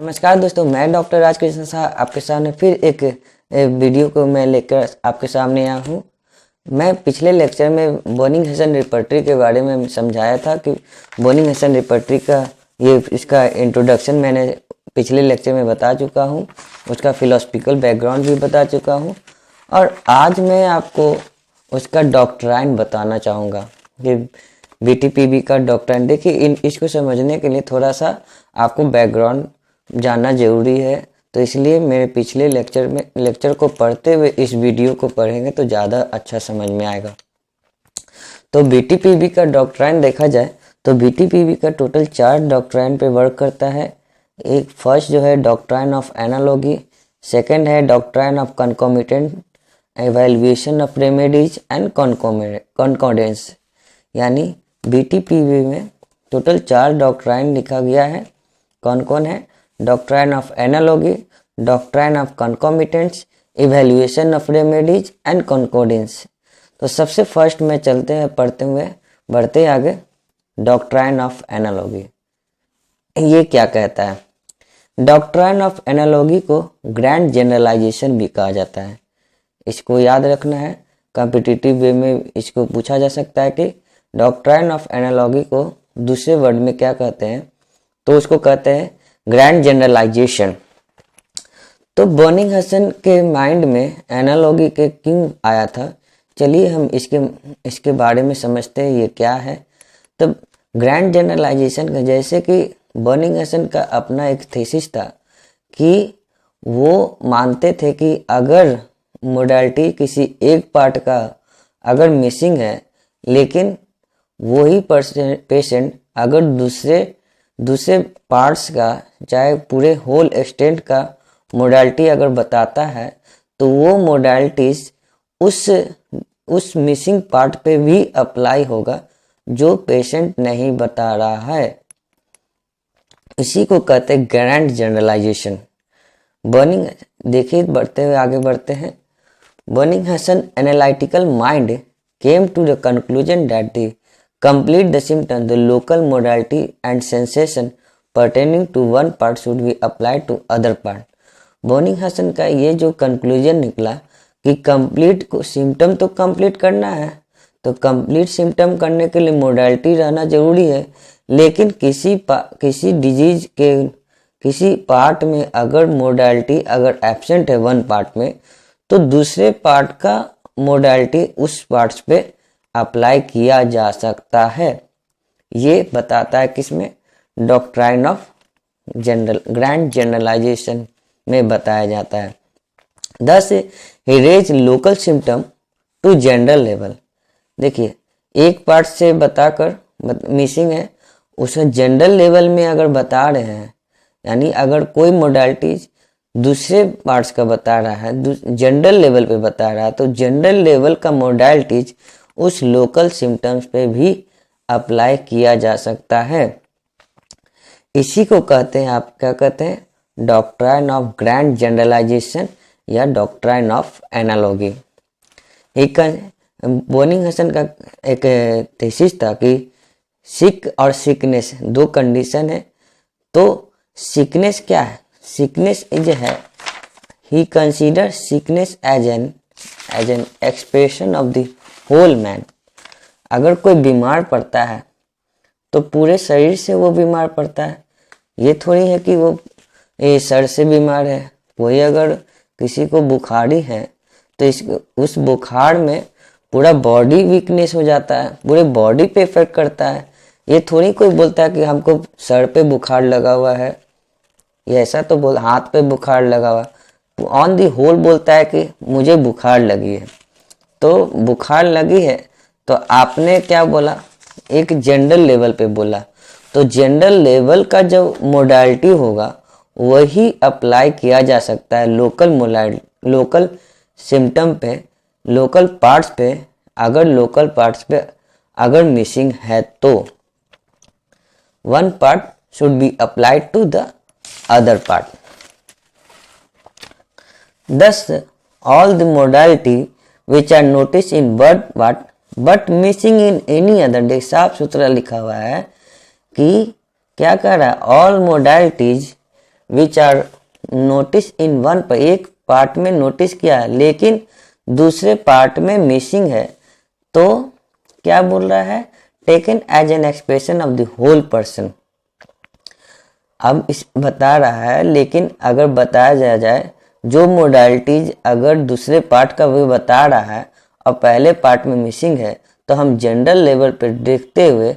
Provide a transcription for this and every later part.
नमस्कार दोस्तों, मैं डॉक्टर राजकृष्ण शाह आपके सामने फिर एक वीडियो को मैं लेकर आपके सामने आया हूँ। मैं पिछले लेक्चर में बोनिंग हेसन रिपर्टरी के बारे में समझाया था कि बोनिंग हेसन रिपर्टरी का इसका इंट्रोडक्शन मैंने पिछले लेक्चर में बता चुका हूँ, उसका फिलोसफिकल बैकग्राउंड भी बता चुका हूँ और आज मैं आपको उसका डॉक्ट्राइन बताना चाहूँगा कि बीटीपीबी का डॉक्ट्राइन। देखिए, इसको समझने के लिए थोड़ा सा आपको बैकग्राउंड जानना जरूरी है, तो इसलिए मेरे पिछले लेक्चर को पढ़ते हुए इस वीडियो को पढ़ेंगे तो ज़्यादा अच्छा समझ में आएगा। तो बीटीपीबी का डॉक्ट्राइन देखा जाए तो बीटीपीबी का टोटल 4 डॉक्ट्राइन पे वर्क करता है। एक फर्स्ट जो है डॉक्ट्राइन ऑफ एनालॉजी, सेकंड है doctrine of concomitant evaluation of remedies and concordance. यानी बीटीपीबी में टोटल 4 डॉक्ट्राइन लिखा गया है। कौन कौन है? Doctrine of analogy, doctrine of concomitants, evaluation of remedies and concordance. तो सबसे फर्स्ट में चलते हैं पढ़ते हुए बढ़ते आगे। डॉक्ट्राइन ऑफ एनालॉजी ये क्या कहता है? डॉक्ट्राइन ऑफ एनालॉजी को ग्रैंड जनरलाइजेशन भी कहा जाता है। इसको याद रखना है, कॉम्पिटिटिव वे में इसको पूछा जा सकता है कि डॉक्ट्राइन ऑफ एनालॉजी को दूसरे वर्ड में क्या कहते हैं, तो उसको कहते हैं ग्रैंड जनरलाइजेशन। तो बोनिंग हेसन के माइंड में एनालॉजी के क्यों आया था, चलिए हम इसके बारे में समझते हैं ये क्या है। तो ग्रैंड जनरलाइजेशन का, जैसे कि बोनिंग हेसन का अपना एक थीसिस था कि वो मानते थे कि अगर मोडालिटी किसी एक पार्ट का अगर मिसिंग है, लेकिन वही पेशेंट अगर दूसरे पार्ट्स का चाहे पूरे होल एक्सटेंट का मोडालिटी अगर बताता है, तो वो मोडालिटीज उस मिसिंग पार्ट पे भी अप्लाई होगा जो पेशेंट नहीं बता रहा है। इसी को कहते हैं ग्रैंड जनरलाइजेशन। बोनिंग, देखिए बढ़ते हुए आगे बढ़ते हैं। Boenninghausen analytical mind came to the conclusion that the complete the symptom, the local modality and sensation pertaining to one part should be applied to other part. Boenninghausen का ये जो conclusion निकला कि complete को symptom तो complete करना है, तो कंप्लीट सिम्टम करने के लिए मोडालिटी रहना जरूरी है, लेकिन किसी डिजीज के किसी पार्ट में अगर मोडालिटी अगर एब्सेंट है वन पार्ट में, तो दूसरे पार्ट का मोडालिटी उस पार्ट्स पे अप्लाई किया जा सकता है। ये बताता है किसमें? डॉक्ट्राइन ऑफ ग्रैंड जनरलाइजेशन में बताया जाता है। Thus he raised local symptom to general level। देखिए, एक पार्ट से बताकर मिसिंग है, उसे जनरल लेवल में अगर बता रहे हैं, यानी अगर कोई मोडालिटीज दूसरे पार्ट्स का बता रहा है, जनरल लेवल पे बता रहा है, तो जनरल लेवल का मोडालिटीज उस लोकल सिम्टम्स पे भी अप्लाई किया जा सकता है। इसी को कहते हैं, आप क्या कहते हैं? डॉक्ट्राइन ऑफ ग्रैंड जनरलाइजेशन या डॉक्ट्राइन ऑफ एनालॉजी। एक बोनिंग हेसन का एक थीसिस था कि सिक और सिकनेस दो कंडीशन है। तो सिकनेस क्या है? सिकनेस इज है, he consider sickness as an expression of the whole man. अगर कोई बीमार पड़ता है तो पूरे शरीर से वो बीमार पड़ता है, ये थोड़ी है कि वो सर से बीमार है। कोई अगर किसी को बुखारी है तो उस बुखार में पूरा बॉडी वीकनेस हो जाता है, पूरे बॉडी पे इफेक्ट करता है। ये थोड़ी कोई बोलता है कि हमको सर पे बुखार लगा हुआ है, ये ऐसा तो बोल हाथ पे बुखार लगा हुआ, ऑन दी होल बोलता है कि मुझे बुखार लगी है। तो बुखार लगी है तो आपने क्या बोला? एक जनरल लेवल पे बोला। तो जनरल लेवल का जो मोडालिटी होगा वही अप्लाई किया जा सकता है लोकल सिम्टम पे, लोकल पार्ट्स पे। अगर लोकल पार्ट्स पे अगर मिसिंग है तो one part should be applied to the other part. Thus, all the modality which are noticed in but missing in any other day, साफ सुथरा लिखा हुआ है कि क्या कह रहा है? All modalities which are notice in one, पर एक पार्ट में नोटिस किया है लेकिन दूसरे पार्ट में मिसिंग है, तो क्या बोल रहा है, taken as an expression of the whole person. अब इस बता रहा है, लेकिन अगर बताया जाए जो मोडालिटीज अगर दूसरे पार्ट का भी बता रहा है और पहले पार्ट में मिसिंग है, तो हम जनरल लेवल पर देखते हुए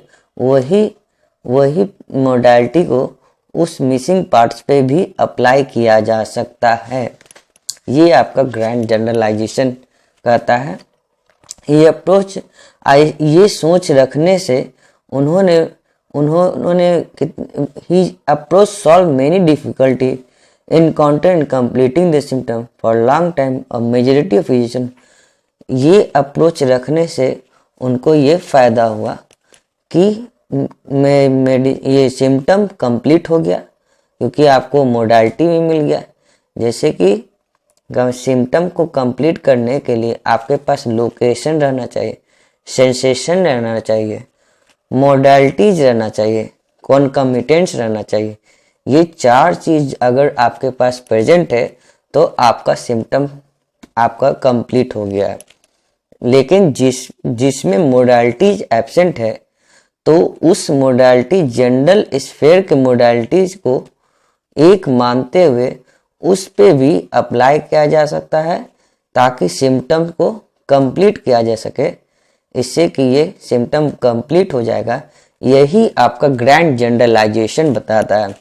वही मोडालिटी को उस मिसिंग पार्ट्स पे भी अप्लाई किया जा सकता है। ये आपका ग्रैंड जनरलाइजेशन कहता है। ये अप्रोच, ये सोच रखने से उन्होंने he approach solve many difficulty encounter in completing the symptom for long time. और मेजॉरिटी ऑफ फिजिशियन, ये अप्रोच रखने से उनको ये फ़ायदा हुआ कि ये सिम्टम कंप्लीट हो गया, क्योंकि आपको मोडालिटी भी मिल गया। जैसे कि सिम्टम को कंप्लीट करने के लिए आपके पास लोकेशन रहना चाहिए, सेंसेशन रहना चाहिए, मोडालिटीज रहना चाहिए, कॉन्कमिटेंस रहना चाहिए। ये 4 चीज़ अगर आपके पास प्रेजेंट है तो आपका सिम्टम आपका कंप्लीट हो गया है। लेकिन जिसमें मोडालिटीज एब्सेंट है, तो उस मोडालिटी जनरल स्फीयर के मोडालिटीज को एक मानते हुए उस पे भी अप्लाई किया जा सकता है, ताकि सिम्टम को कंप्लीट किया जा सके, इससे कि ये सिम्टम कंप्लीट हो जाएगा। यही आपका ग्रैंड जनरलाइजेशन बताता है।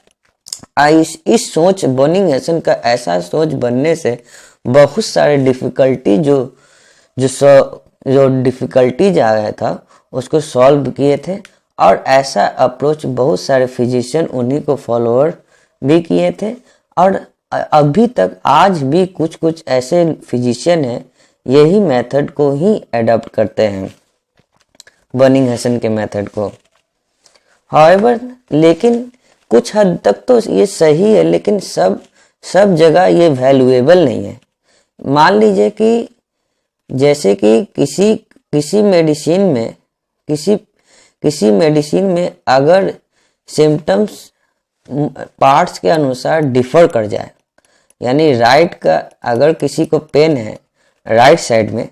इस सोच बोनिंग का ऐसा सोच बनने से बहुत सारे डिफिकल्टी जो डिफिकल्टीज आ गया था उसको सॉल्व किए थे, और ऐसा अप्रोच बहुत सारे फिजिशियन उन्हीं को फॉलोअर भी किए थे। और अभी तक आज भी कुछ ऐसे फिजिशियन हैं यही मेथड को ही अडॉप्ट करते हैं, बोनिंग के मेथड को। हाउएवर, लेकिन कुछ हद तक तो ये सही है, लेकिन सब जगह ये वैल्यूएबल नहीं है। मान लीजिए कि जैसे कि किसी मेडिसिन में अगर सिम्टम्स पार्ट्स के अनुसार डिफर कर जाए, यानी राइट का अगर किसी को पेन है राइट साइड में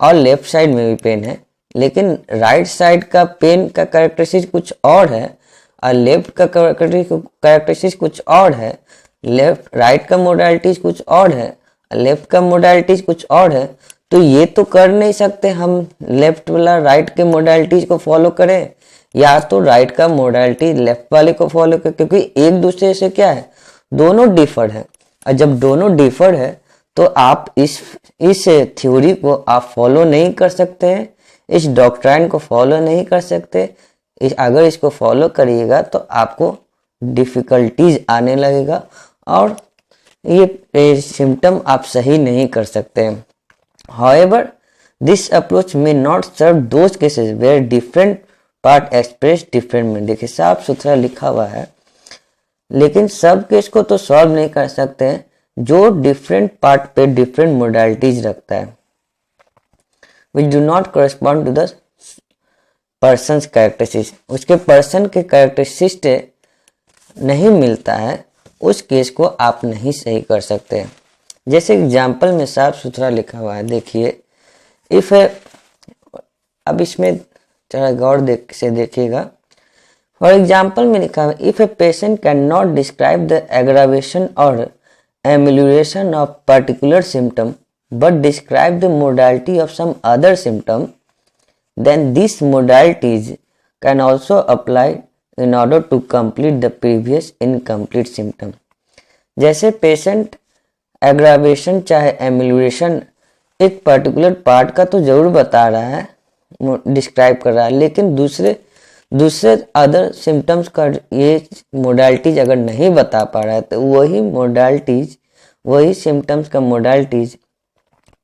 और लेफ्ट साइड में भी पेन है, लेकिन राइट साइड का पेन का कैरेक्टरिस्टिक कुछ और है और लेफ्ट का कैरेक्टरिस्टिक कुछ और है, राइट का मोडालिटीज कुछ और है, लेफ्ट का मोडालिटीज कुछ और है, तो ये तो कर नहीं सकते हम लेफ्ट वाला राइट के मोडालिटीज को फॉलो करें, या तो राइट का मोडालिटी लेफ्ट वाले को फॉलो करें, क्योंकि एक दूसरे से क्या है, दोनों डिफर्ड है। और जब दोनों डिफर्ड है तो आप इस थ्योरी को आप फॉलो नहीं कर सकते हैं, इस डॉक्ट्राइन को फॉलो नहीं कर सकते। अगर इसको फॉलो करिएगा तो आपको डिफिकल्टीज आने लगेगा और ये सिम्टम आप सही नहीं कर सकते। However, this approach may not serve those cases where different part express different। देखिए साफ सुथरा लिखा हुआ है, लेकिन सब केस को तो सॉल्व नहीं कर सकते हैं जो डिफरेंट पार्ट पे डिफरेंट मोडालिटीज रखता है, which do not correspond to the person's characteristics। उसके पर्सन के कैरेक्टरिस्टिक्स नहीं मिलता है, उस केस को आप नहीं सही कर सकते। जैसे एग्जाम्पल में साफ सुथरा लिखा हुआ है, देखिए इफ अब इसमें थोड़ा गौर से देखिएगा। फॉर एग्जाम्पल में लिखा है, if a patient can not describe the aggravation और amelioration of particular symptom but describe the modality of some other symptom, then this modalities can also apply in order to complete the previous incomplete symptom. जैसे patient aggravation चाहे amelioration एक particular part का तो जरूर बता रहा है, describe कर रहा है, लेकिन दूसरे अदर सिम्टम्स का ये मोडालिटीज अगर नहीं बता पा रहा है, तो वही सिम्टम्स का मोडालिटीज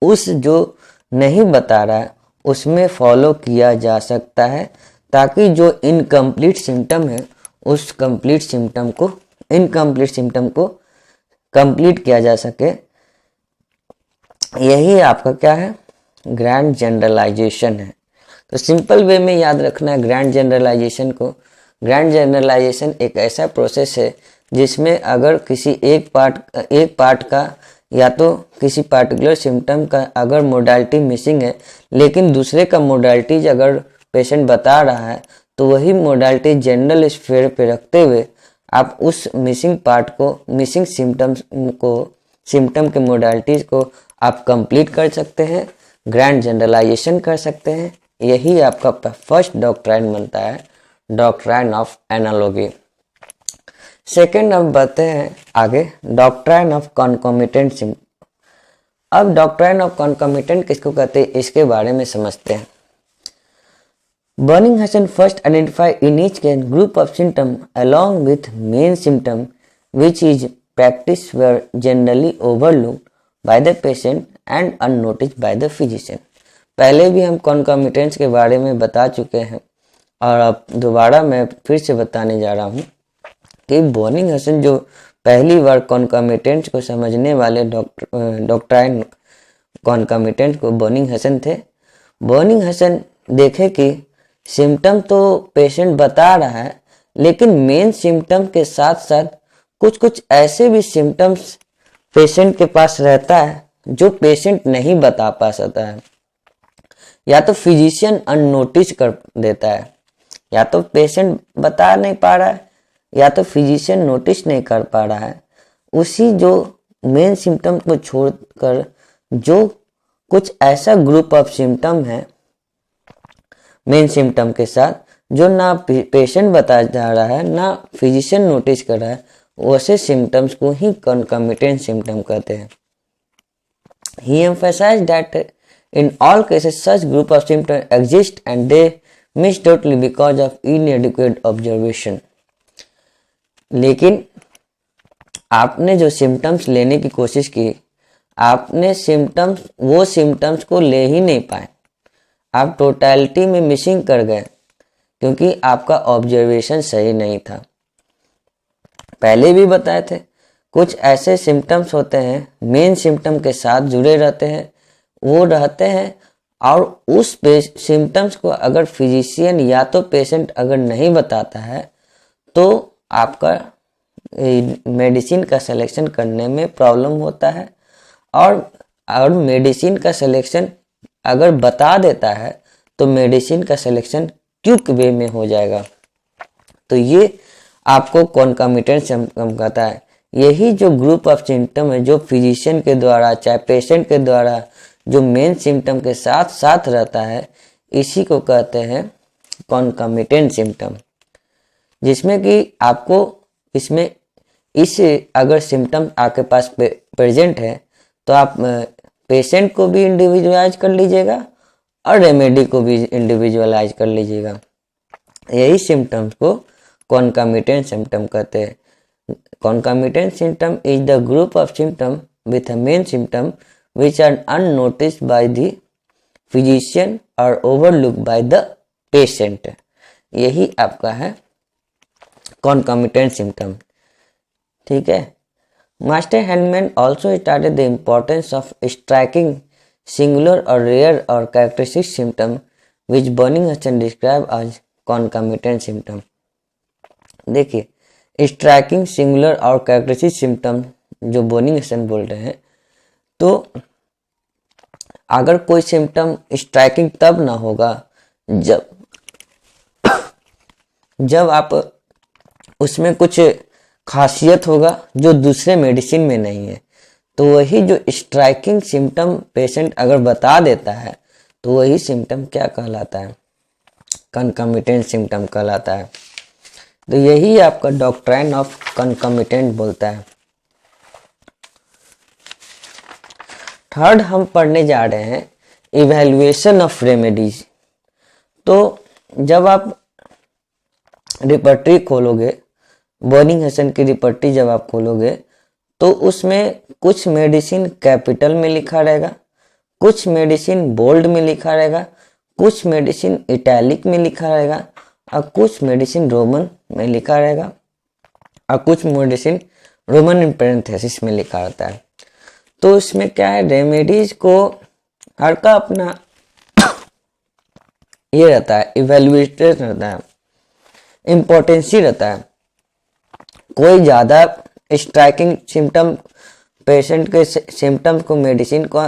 उस जो नहीं बता रहा है उसमें फॉलो किया जा सकता है, ताकि जो इनकम्प्लीट सिम्टम है उस इनकम्प्लीट सिम्टम को कंप्लीट किया जा सके। यही आपका क्या है, ग्रैंड जनरलाइजेशन है। तो सिंपल वे में याद रखना है ग्रैंड जनरलाइजेशन को। ग्रैंड जनरलाइजेशन एक ऐसा प्रोसेस है जिसमें अगर किसी एक पार्ट का या तो किसी पार्टिकुलर सिम्टम का अगर मोडालिटी मिसिंग है, लेकिन दूसरे का मोडालिटीज अगर पेशेंट बता रहा है, तो वही मोडालिटी जनरल स्फीयर पे रखते हुए आप उस मिसिंग पार्ट को, मिसिंग सिम्टम के मोडालिटीज को आप कंप्लीट कर सकते हैं, ग्रैंड जनरलाइजेशन कर सकते हैं। यही आपका फर्स्ट डॉक्ट्राइन बनता है, डॉक्ट्राइन ऑफ एनालॉजी। सेकेंड अब बढ़ते हैं आगे, डॉक्ट्राइन ऑफ कॉन्कोमिटेंट सिम्टम। अब डॉक्ट्राइन ऑफ कॉन्कोमिटेंट किसको कहते हैं, इसके बारे में समझते हैं। Bonninghausen first identified in each case group of symptoms along with main symptom, which is practice were generally overlooked by the patient and unnoticed by the physician। पहले भी हम concomitants के बारे में बता चुके हैं और अब दोबारा मैं फिर से बताने जा रहा हूँ कि Bonninghausen जो पहली बार concomitants को समझने वाले डॉक्ट्राइन concomitants को Bonninghausen थे। Bonninghausen देखे कि सिम्टम तो पेशेंट बता रहा है, लेकिन मेन सिम्टम के साथ साथ कुछ कुछ ऐसे भी सिम्टम्स पेशेंट के पास रहता है जो पेशेंट नहीं बता पा सकता है, या तो फिजिशियन अननोटिस कर देता है, या तो पेशेंट बता नहीं पा रहा है, या तो फिजिशियन नोटिस नहीं कर पा रहा है। उसी जो मेन सिम्टम को छोड़कर जो कुछ ऐसा ग्रुप ऑफ सिम्टम है मेन सिम्टम के साथ, जो ना पेशेंट बता जा रहा है ना फिजिशियन नोटिस कर रहा है, वैसे सिम्टम्स को ही concomitant सिम्टम कहते हैं। He emphasized that in all cases such group of symptoms exist and they miss totally because of inadequate observation। लेकिन आपने जो सिम्टम्स लेने की कोशिश की, आपने वो सिम्टम्स को ले ही नहीं पाए, आप टोटलिटी में मिसिंग कर गए क्योंकि आपका ऑब्जर्वेशन सही नहीं था। पहले भी बताए थे, कुछ ऐसे सिम्टम्स होते हैं मेन सिम्टम के साथ जुड़े रहते हैं, वो रहते हैं और उस सिम्टम्स को अगर फिजिशियन या तो पेशेंट अगर नहीं बताता है तो आपका मेडिसिन का सिलेक्शन करने में प्रॉब्लम होता है। और मेडिसिन का सिलेक्शन अगर बता देता है तो मेडिसिन का सिलेक्शन क्विक वे में हो जाएगा। तो ये आपको कॉन्कॉमिटेंट सिम्टम कहता है। यही जो ग्रुप ऑफ सिम्टम है जो फिजिशियन के द्वारा चाहे पेशेंट के द्वारा जो मेन सिम्टम के साथ साथ रहता है, इसी को कहते हैं कॉन्कॉमिटेंट सिम्टम। जिसमें कि आपको इसमें अगर सिम्टम आपके पास प्रेजेंट है तो आप पेशेंट को भी इंडिविजुअलाइज कर लीजिएगा और रेमेडी को भी इंडिविजुअलाइज कर लीजिएगा। यही सिम्टम्स को कॉन्कॉमिटेंट सिम्टम कहते हैं। Concomitant symptom is the group of symptom with a main symptom which are unnoticed by the physician or overlooked by the patient। यही आपका है concomitant symptom। ठीक है। Master handman also started the importance of striking singular or rare or characteristic symptom which Bonninghausen described as concomitant symptom। देखिए striking singular और characteristic symptom जो बोनिंगहसन बोल रहे हैं, तो अगर कोई सिम्टम स्ट्राइकिंग तब ना होगा जब आप उसमें कुछ खासियत होगा जो दूसरे मेडिसिन में नहीं है। तो वही जो स्ट्राइकिंग सिम्टम पेशेंट अगर बता देता है तो वही सिम्टम क्या कहलाता है, कंकमिटेंट सिम्टम कहलाता है। तो यही आपका डॉक्ट्राइन ऑफ कंकमिटेंट बोलता है। थर्ड हम पढ़ने जा रहे हैं इवैल्यूएशन ऑफ रेमेडीज। तो जब आप रिपर्टरी खोलोगे, बोनिंगहसन की रिपर्टरी जब आप खोलोगे तो उसमें कुछ मेडिसिन कैपिटल में लिखा रहेगा, कुछ मेडिसिन बोल्ड में लिखा रहेगा, कुछ मेडिसिन इटैलिक में लिखा रहेगा और कुछ मेडिसिन रोमन में लिखा रहेगा और कुछ मेडिसिन रोमन इन पैरेंथेसिस में लिखा रहता है। तो इसमें क्या है, रेमेडीज को हर का अपना ये रहता है, इवैल्यूएटेड रहता है, इम्पोर्टेंसी रहता है। कोई ज़्यादा स्ट्राइकिंग सिम्टम पेशेंट के सिम्टम्स को मेडिसिन को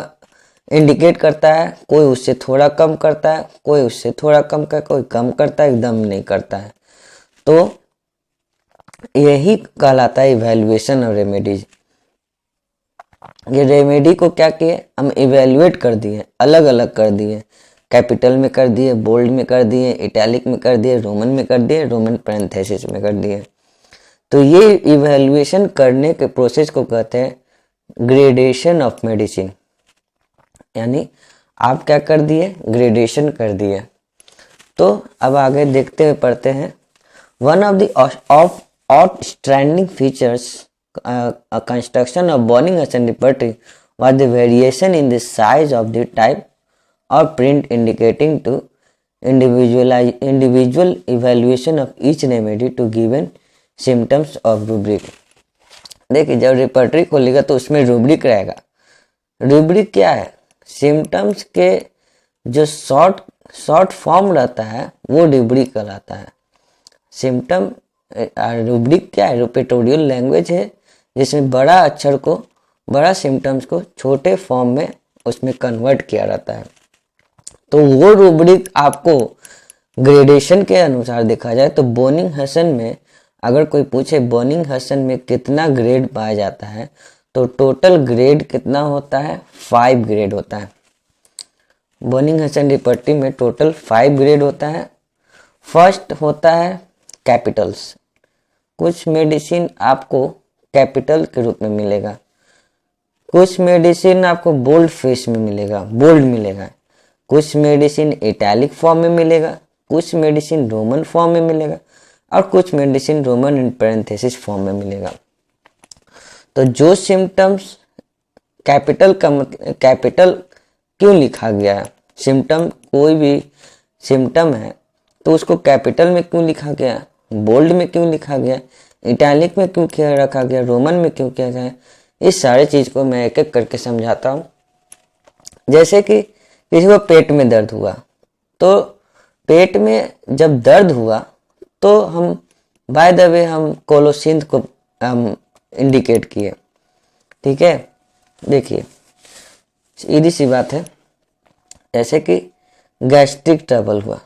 इंडिकेट करता है, कोई उससे थोड़ा कम करता है, कोई उससे थोड़ा कम का, कोई कम करता है, एकदम नहीं करता है। तो यही कहलाता है इवैल्यूएशन और रेमेडीज। ये रेमेडी को क्या किए, हम इवैल्यूएट कर दिए, अलग अलग कर दिए, कैपिटल में कर दिए, बोल्ड में कर दिए, इटैलिक में कर दिए, रोमन में कर दिए, रोमन पैरेंथेसिस में कर दिए। तो ये इवैल्यूएशन करने के प्रोसेस को कहते हैं ग्रेडेशन ऑफ मेडिसिन। यानी आप क्या कर दिए, ग्रेडेशन कर दिए। तो अब आगे देखते हुए पढ़ते हैं। One of the outstanding features construction of Boenninghausen repertory was the variation in the size of the type or print indicating to individual evaluation of each remedy to given symptoms of rubric। देखिए जब repertory खोलेगा तो उसमें rubric रहेगा। Rubric क्या है, symptoms के जो शॉर्ट फॉर्म रहता है वो रूब्रिक कहलाता है। सिम्टम रूब्रिक क्या है, पिक्टोरियल लैंग्वेज है जिसमें बड़ा अक्षर को, बड़ा सिम्टम्स को छोटे फॉर्म में उसमें कन्वर्ट किया रहता है। तो वो रूब्रिक आपको ग्रेडेशन के अनुसार देखा जाए तो बर्निंग हसन में अगर कोई पूछे बर्निंग हसन में कितना ग्रेड पाया जाता है तो टोटल ग्रेड कितना होता है, 5 ग्रेड होता है। बर्निंग हसन रिपर्टरी में टोटल 5 ग्रेड होता है। फर्स्ट होता है कैपिटल्स। कुछ मेडिसिन आपको कैपिटल के रूप में मिलेगा, कुछ मेडिसिन आपको बोल्ड फेस में मिलेगा, बोल्ड मिलेगा, कुछ मेडिसिन इटैलिक फॉर्म में मिलेगा, कुछ मेडिसिन रोमन फॉर्म में मिलेगा और कुछ मेडिसिन रोमन इन पैरेंथेसिस फॉर्म में मिलेगा। तो जो सिम्टम्स कैपिटल क्यों लिखा गया है, सिम्टम कोई भी सिम्टम है तो उसको कैपिटल में क्यों लिखा गया, बोल्ड में क्यों लिखा गया, इटैलिक में क्यों किया रखा गया, रोमन में क्यों किया गया, इस सारे चीज को मैं एक एक करके समझाता हूँ। जैसे कि किसी को पेट में दर्द हुआ तो पेट में जब दर्द हुआ तो हम बाय द वे हम कोलोसिंथ को इंडिकेट किए। ठीक है, देखिए सीधी सी बात है। जैसे कि गैस्ट्रिक ट्रबल हुआ,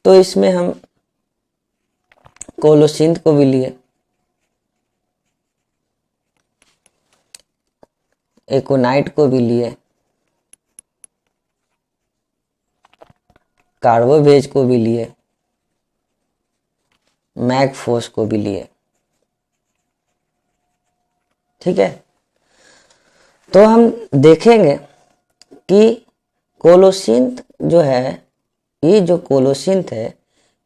तो इसमें हम कोलोसिंथ को भी लिए, एकोनाइट को भी लिए, कार्बोवेज को भी लिए, मैगफोस को भी लिए। ठीक है, तो हम देखेंगे कि कोलोसिंथ जो है, ये जो कोलोसिंथ है,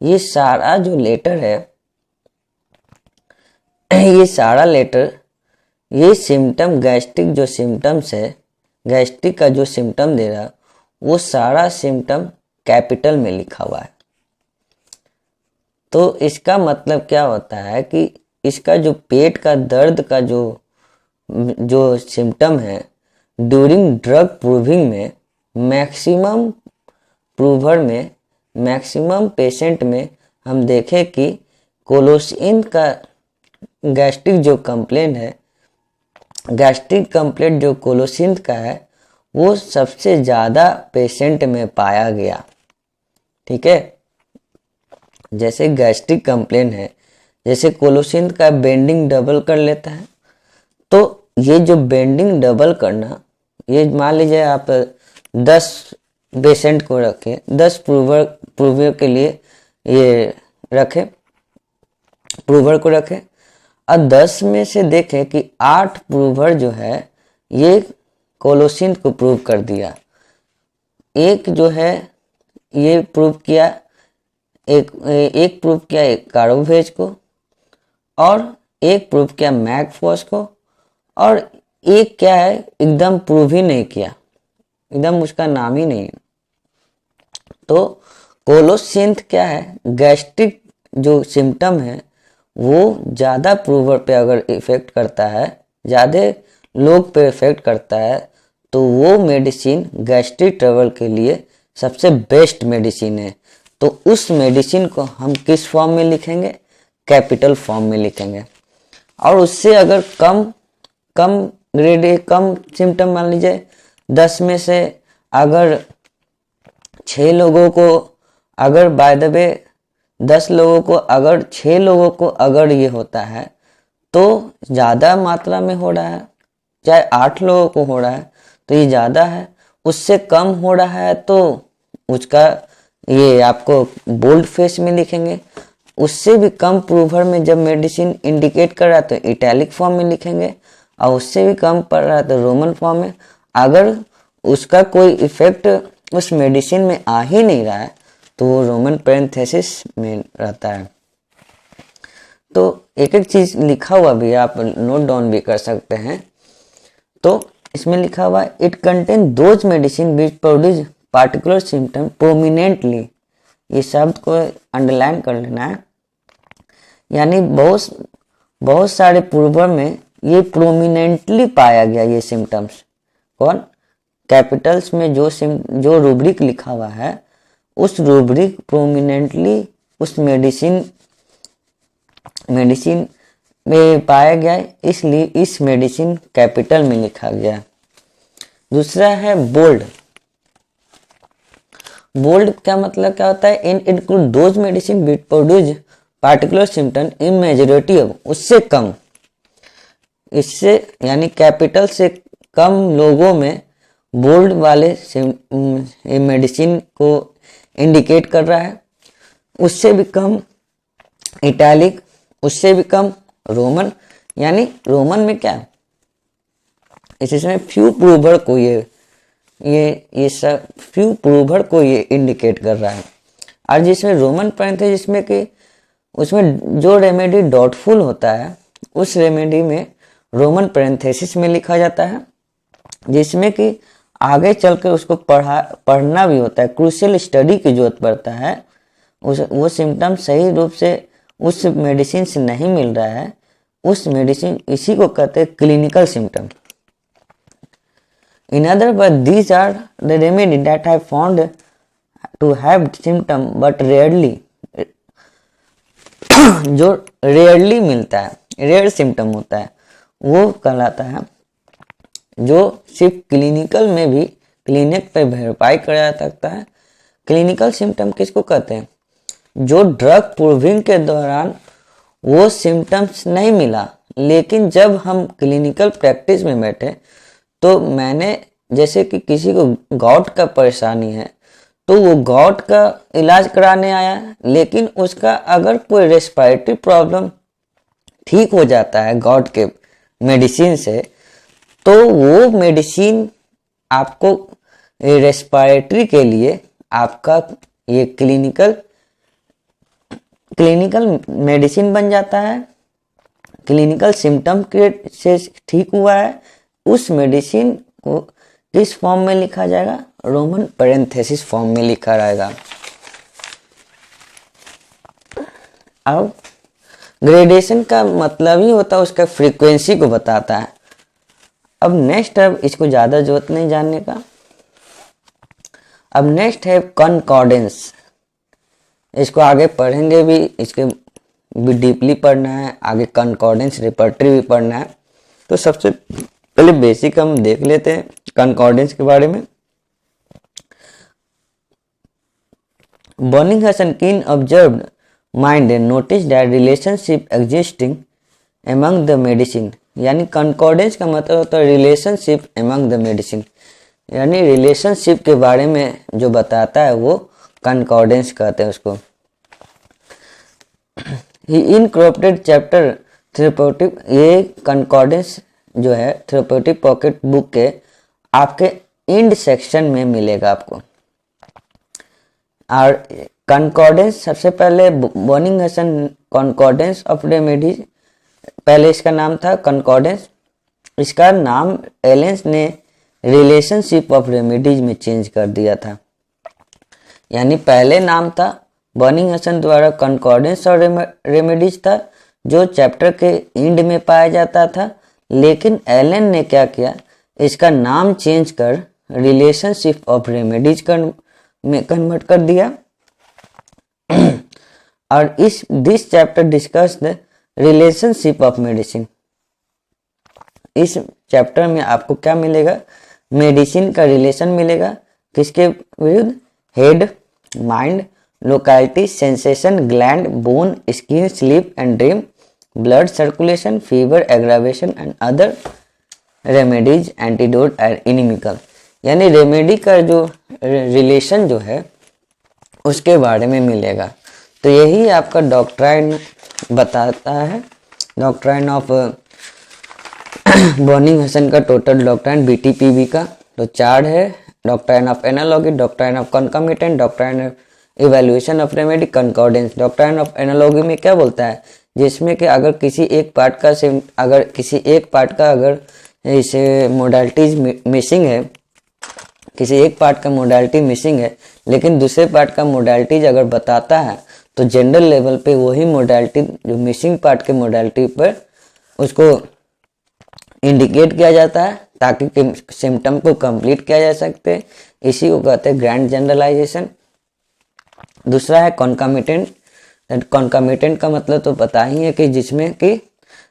ये सारा जो लेटर है, ये सारा लेटर, ये सिम्टम गैस्ट्रिक जो सिम्टम्स है, गैस्ट्रिक का जो सिम्टम दे रहा वो सारा सिम्टम कैपिटल में लिखा हुआ है। तो इसका मतलब क्या होता है कि इसका जो पेट का दर्द का जो सिम्टम है, ड्यूरिंग ड्रग प्रूविंग में मैक्सिमम प्रूवर में, मैक्सिमम पेशेंट में हम देखें कि कोलोसिंथ का गैस्ट्रिक जो कंप्लेंट है, गैस्ट्रिक कंप्लेंट जो कोलोसिंथ का है वो सबसे ज़्यादा पेशेंट में पाया गया। ठीक है, जैसे गैस्ट्रिक कंप्लेंट है, जैसे कोलोसिंथ का बेंडिंग डबल कर लेता है, तो ये जो बेंडिंग डबल करना, ये मान लीजिए आप 10 पेशेंट को रखें, 10 प्रूवर के लिए ये रखें, प्रूवर को रखें, और 10 में से देखें कि 8 प्रूवर जो है ये कोलोसिंथ को प्रूव कर दिया, एक जो है ये प्रूव किया, एक प्रूव किया एक कार्बोवेज को, और एक प्रूव किया मैगफोस को, और एक क्या है एकदम प्रूव ही नहीं किया, एकदम उसका नाम ही नहीं है। तो कोलोसिंथ क्या है, गैस्ट्रिक जो सिम्टम है वो ज़्यादा प्रूवर पे अगर इफेक्ट करता है, ज़्यादा लोग पे इफेक्ट करता है, तो वो मेडिसिन गैस्ट्रिक ट्रबल के लिए सबसे बेस्ट मेडिसिन है। तो उस मेडिसिन को हम किस फॉर्म में लिखेंगे? कैपिटल फॉर्म में लिखेंगे। और उससे अगर कम सिम्टम, मान लीजिए 10 में से अगर 6 लोगों को, अगर बाय द वे 10 लोगों को, अगर 6 लोगों को अगर ये होता है तो ज़्यादा मात्रा में हो रहा है, चाहे 8 लोगों को हो रहा है तो ये ज़्यादा है, उससे कम हो रहा है तो उसका ये आपको बोल्ड फेस में लिखेंगे। उससे भी कम प्रूवर में जब मेडिसिन इंडिकेट कर रहा है तो इटैलिक फॉर्म में लिखेंगे, और उससे भी कम पड़ रहा है तो रोमन फॉर्म में। अगर उसका कोई इफेक्ट उस मेडिसिन में आ ही नहीं रहा है तो वो रोमन पैरेंथेसिस में रहता है। तो एक एक चीज लिखा हुआ भी आप नोट डाउन भी कर सकते हैं। तो इसमें लिखा हुआ it contain those medicine which produce particular symptom prominently, ये शब्द को अंडरलाइन कर लेना है। यानी बहुत सारे पूर्वर में ये प्रोमिनेंटली पाया गया ये सिम्टम्स। कौन? कैपिटल्स में जो रूब्रिक लिखा हुआ है उस रूब्रिक प्रोमिनेंटली उस मेडिसिन में पाया गया, इसलिए इस मेडिसिन कैपिटल में लिखा गया। दूसरा है बोल्ड। बोल्ड का मतलब क्या होता है? इन include those medicine which produce particular symptom in majority of, उससे कम, इससे यानी कैपिटल से कम लोगों में बोल्ड वाले मेडिसिन को इंडिकेट कर रहा है। उससे भी कम इटैलिक, उससे भी कम रोमन। यानी रोमन में क्या, इसमें फ्यू प्रूवर को ये सब फ्यू प्रूवर को ये इंडिकेट कर रहा है। और जिसमें रोमन पैरेंथेसिस जिसमें कि उसमें जो रेमेडी डाउटफुल होता है उस रेमेडी में रोमन पैरेंथेसिस में लिखा जाता है, जिसमें कि आगे चल के उसको पढ़ना भी होता है, क्रूशियल स्टडी की जरूरत पड़ता है। वो सिम्टम सही रूप से उस मेडिसिन से नहीं मिल रहा है, उस मेडिसिन, इसी को कहते हैं clinical symptom. In other word these are the remedy that have found to have symptom but rarely, जो रेयरली मिलता है, रेयर सिम्टम होता है, वो कहलाता है। जो सिर्फ क्लिनिकल में भी क्लिनिक पे वेरीफाई कराया जा सकता है। क्लिनिकल सिम्टम किसको कहते हैं? जो ड्रग प्रूविंग के दौरान वो सिम्टम्स नहीं मिला, लेकिन जब हम क्लिनिकल प्रैक्टिस में बैठे तो मैंने, जैसे कि किसी को गॉट का परेशानी है तो वो गॉट का इलाज कराने आया, लेकिन उसका अगर कोई रेस्पिरेटरी प्रॉब्लम ठीक हो जाता है गॉट के मेडिसिन से, तो वो मेडिसिन आपको रेस्पिरेटरी के लिए आपका ये क्लिनिकल मेडिसिन बन जाता है। क्लिनिकल सिम्टम से ठीक हुआ है, उस मेडिसिन को किस फॉर्म में लिखा जाएगा? रोमन पैरेंथेसिस फॉर्म में लिखा रहेगा। अब ग्रेडेशन का मतलब ही होता है उसका फ्रीक्वेंसी को बताता है। अब नेक्स्ट है, इसको ज़्यादा जरूरत नहीं जानने का। अब नेक्स्ट है कॉन्कॉर्डेंस। इसको आगे पढ़ेंगे भी, इसके भी डीपली पढ़ना है, आगे कॉन्कॉर्डेंस रिपर्टरी भी पढ़ना है। तो सबसे पहले बेसिक हम देख लेते हैं कॉन्कॉर्डेंस के बारे में। बर्निंग हैज एन कीन observed mind and notice that relationship existing among the medicine. यानी कॉन्कॉर्डेंस का मतलब होता है रिलेशनशिप एमंग द मेडिसिन, यानी रिलेशनशिप के बारे में जो बताता है वो कॉन्कॉर्डेंस कहते हैं उसको। ही इनकॉर्पोरेटेड चैप्टर थेरेप्यूटिक, ये कॉन्कॉर्डेंस जो है थेरेप्यूटिक पॉकेट बुक के आपके इंड सेक्शन में मिलेगा आपको। और कॉन्कॉर्डेंस सबसे पहले बर्निंग हैसन कॉन्कॉर्डेंस ऑफ रेमेडीज, पहले इसका नाम था कॉन्कॉर्डेंस, इसका नाम एलेंस ने रिलेशनशिप ऑफ रेमेडीज में चेंज कर दिया था। यानी पहले नाम था बर्निंग हैसन द्वारा कॉन्कॉर्डेंस और रेमेडीज था, जो चैप्टर के एंड में पाया जाता था, लेकिन एलन ने क्या किया, इसका नाम चेंज कर रिलेशनशिप ऑफ रेमेडीज में कन्वर्ट कर दिया। और this chapter discuss the relationship of medicine. इस चैप्टर में आपको क्या मिलेगा, मेडिसिन का रिलेशन मिलेगा किसके विरुद्ध, head, mind, locality, sensation, gland, bone, skin, sleep and dream, blood circulation, fever, aggravation and other remedies, antidote and inimical. यानी रेमेडी का जो रिलेशन जो है उसके बारे में मिलेगा। तो यही आपका डॉक्ट्राइन बताता है, डॉक्ट्राइन ऑफ बर्निंग हसन का टोटल डॉक्ट्राइन BTPB का तो 4 है, doctrine of analogy, doctrine of concomitant, doctrine of evaluation of remedy, concordance. Doctrine of analogy में क्या बोलता है, जिसमें कि अगर किसी एक पार्ट का अगर इसे मोडालिटीज मिसिंग है, किसी एक पार्ट का मोडालिटी मिसिंग है लेकिन दूसरे पार्ट का मोडालिटीज अगर बताता है तो जनरल लेवल पे वही मोडालिटी जो मिसिंग पार्ट के मोडालिटी पर उसको इंडिकेट किया जाता है ताकि सिम्टम को कंप्लीट किया जा सकते। इसी को कहते हैं ग्रैंड जनरलाइजेशन। दूसरा है कॉन्कामिटेंट। कॉन्कामिटेंट का मतलब तो पता ही है कि जिसमें कि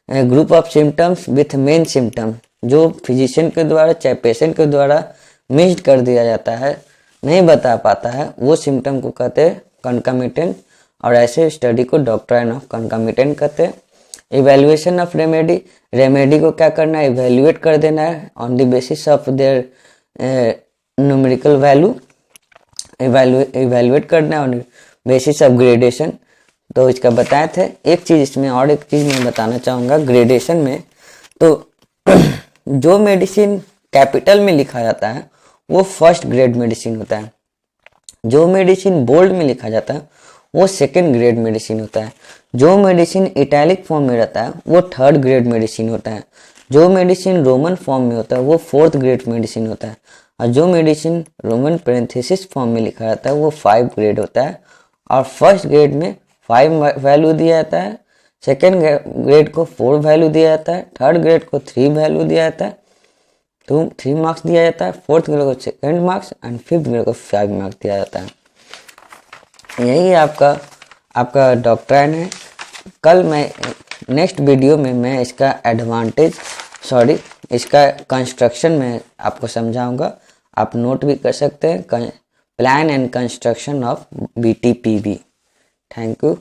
group of symptoms with main symptom, जो फिजिशियन के द्वारा चाहे पेशेंट के द्वारा मिस्ड कर दिया जाता है, नहीं बता पाता है, वो सिम्टम को कहते हैं कॉन्कामिटेंट। और ऐसे स्टडी को डॉक्ट्राइन ऑफ कॉन्कामिटेंट कहते हैं। इवैल्यूएशन ऑफ रेमेडी, रेमेडी को क्या करना है, इवैल्यूएट कर देना है on the basis of their numerical value, evaluate करना है ऑन बेसिस ऑफ ग्रेडेशन। तो इसका बताए थे। एक चीज़ इसमें और एक चीज़ मैं बताना चाहूँगा ग्रेडेशन में, तो जो मेडिसिन कैपिटल में लिखा जाता है वो फर्स्ट ग्रेड मेडिसिन होता है, जो मेडिसिन बोल्ड में लिखा जाता है वो सेकेंड ग्रेड मेडिसिन होता है, जो मेडिसिन इटैलिक फॉर्म में रहता है वो थर्ड ग्रेड मेडिसिन होता है, जो मेडिसिन रोमन फॉर्म में होता है वो फोर्थ ग्रेड मेडिसिन होता है, और जो मेडिसिन रोमन पैरेंथेसिस फॉर्म में लिखा रहता है वो 5 ग्रेड होता है। और फर्स्ट ग्रेड में 5 वैल्यू दिया जाता है, सेकेंड ग्रेड को 4 वैल्यू दिया जाता है, थर्ड ग्रेड को 3 वैल्यू दिया जाता है, तो 3 मार्क्स दिया जाता है, फोर्थ ग्रेड को 2 मार्क्स एंड फिफ्थ ग्रेड को 5 मार्क्स दिया जाता है। यही आपका डॉक्ट्राइन है। कल मैं नेक्स्ट वीडियो में मैं इसका इसका कंस्ट्रक्शन में आपको समझाऊंगा। आप नोट भी कर सकते हैं, plan and construction of BTPB। Thank you.